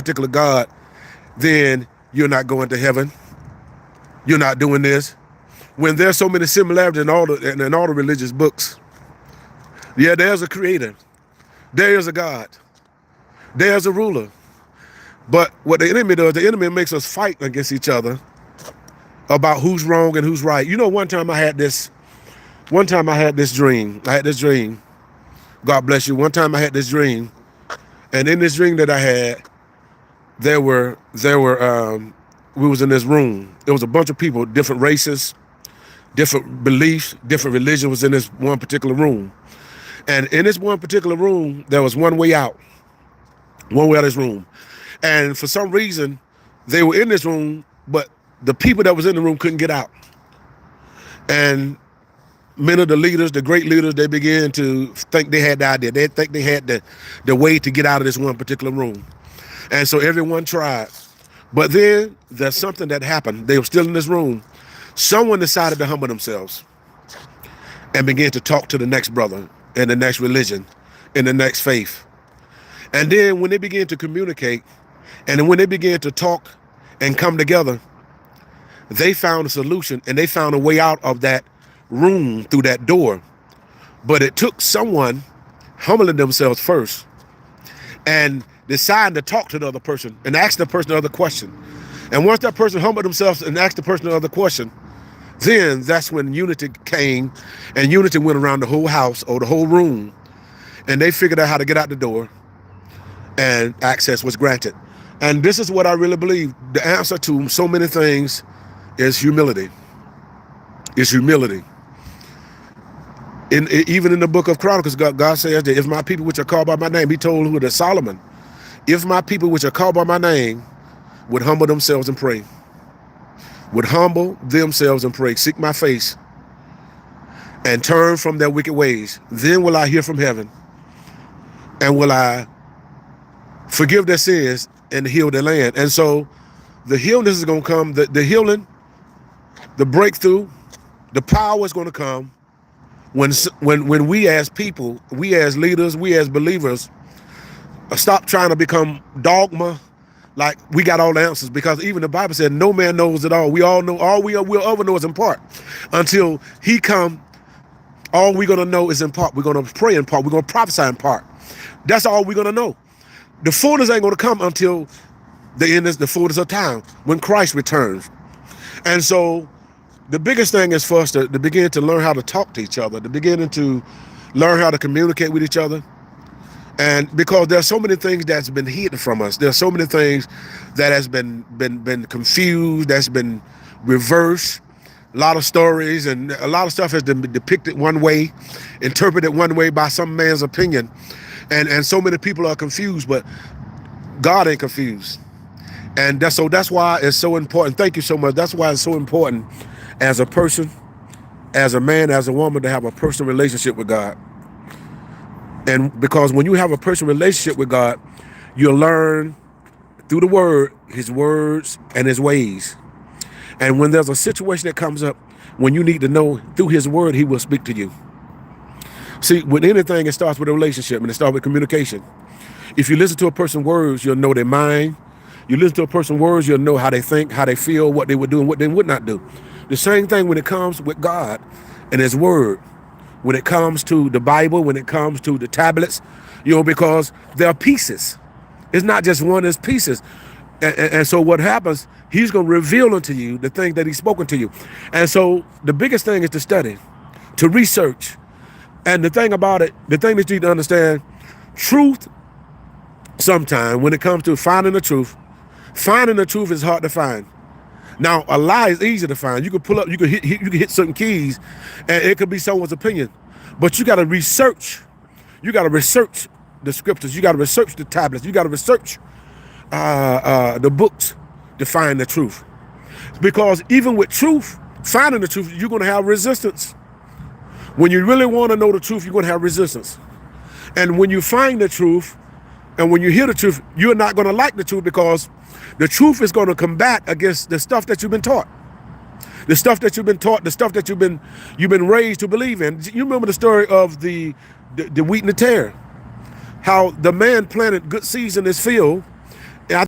particular God, then you're not going to heaven. You're not doing this. When there's so many similarities in all the religious books. Yeah, there's a creator. There is a God. There's a ruler. But what the enemy does, the enemy makes us fight against each other about who's wrong and who's right. You know, one time I had this dream. God bless you. One time I had this dream. And in this dream that I had, we was in this room. There was a bunch of people, different races, different beliefs, different religions was in this one particular room. And in this one particular room, there was one way out of this room. And for some reason, they were in this room, but the people that was in the room couldn't get out. And many of the leaders, the great leaders, they began to think they had the idea. They think they had the way to get out of this one particular room. And so everyone tried. But then there's something that happened. They were still in this room. Someone decided to humble themselves and began to talk to the next brother in the next religion, in the next faith. And then when they began to communicate, and then when they began to talk and come together, they found a solution and they found a way out of that room through that door. But it took someone humbling themselves first and deciding to talk to the other person and ask the person the other question. And once that person humbled themselves and asked the person the other question, then that's when unity came, and unity went around the whole house or the whole room, and they figured out how to get out the door, and access was granted. And this is what I really believe. The answer to so many things is humility. It's humility. Even in the book of Chronicles, God says that if my people which are called by my name, he told who to Solomon, if my people which are called by my name would humble themselves and pray, seek my face, and turn from their wicked ways, then will I hear from heaven, and will I forgive their sins and heal their land. And so the healing is going to come, the healing, the breakthrough, the power is going to come when we as people, we as leaders, we as believers, stop trying to become dogma, like we got all the answers, because even the Bible said no man knows it all. We all know, all we'll ever know is in part. Until he come, all we're going to know is in part. We're going to pray in part. We're going to prophesy in part. That's all we're going to know. The fullness ain't going to come until the fullness of time, when Christ returns. And so the biggest thing is for us to begin to learn how to talk to each other, to begin to learn how to communicate with each other. And because there's so many things that's been hidden from us, there's so many things that has been confused, that's been reversed. A lot of stories and a lot of stuff has been depicted one way, interpreted one way by some man's opinion, and so many people are confused. But God ain't confused, and that's why it's so important. Thank you so much. That's why it's so important, as a person, as a man, as a woman, to have a personal relationship with God. And because when you have a personal relationship with God, you'll learn through the word, his words and his ways. And when there's a situation that comes up, when you need to know through his word, he will speak to you. See, with anything, it starts with a relationship, and it starts with communication. If you listen to a person's words, you'll know their mind. You listen to a person's words, you'll know how they think, how they feel, what they would do and what they would not do. The same thing when it comes with God and his word. When it comes to the Bible, when it comes to the tablets, because there are pieces. It's not just one, it's pieces. And so what happens, he's going to reveal unto you the thing that he's spoken to you. And so the biggest thing is to study, to research. And the thing about it, the thing that you need to understand, truth, sometimes when it comes to finding the truth is hard to find. Now, a lie is easy to find. You can pull up, you can hit certain keys, and it could be someone's opinion. But you got to research. You got to research the scriptures. You got to research the tablets. You got to research the books to find the truth. Because even with truth, finding the truth, you're going to have resistance. When you really want to know the truth, you're going to have resistance. And when you find the truth, and when you hear the truth, you're not going to like the truth, because the truth is going to combat against the stuff that you've been taught. The stuff that you've been taught, the stuff that you've been raised to believe in. You remember the story of the wheat and the tare. How the man planted good seeds in his field,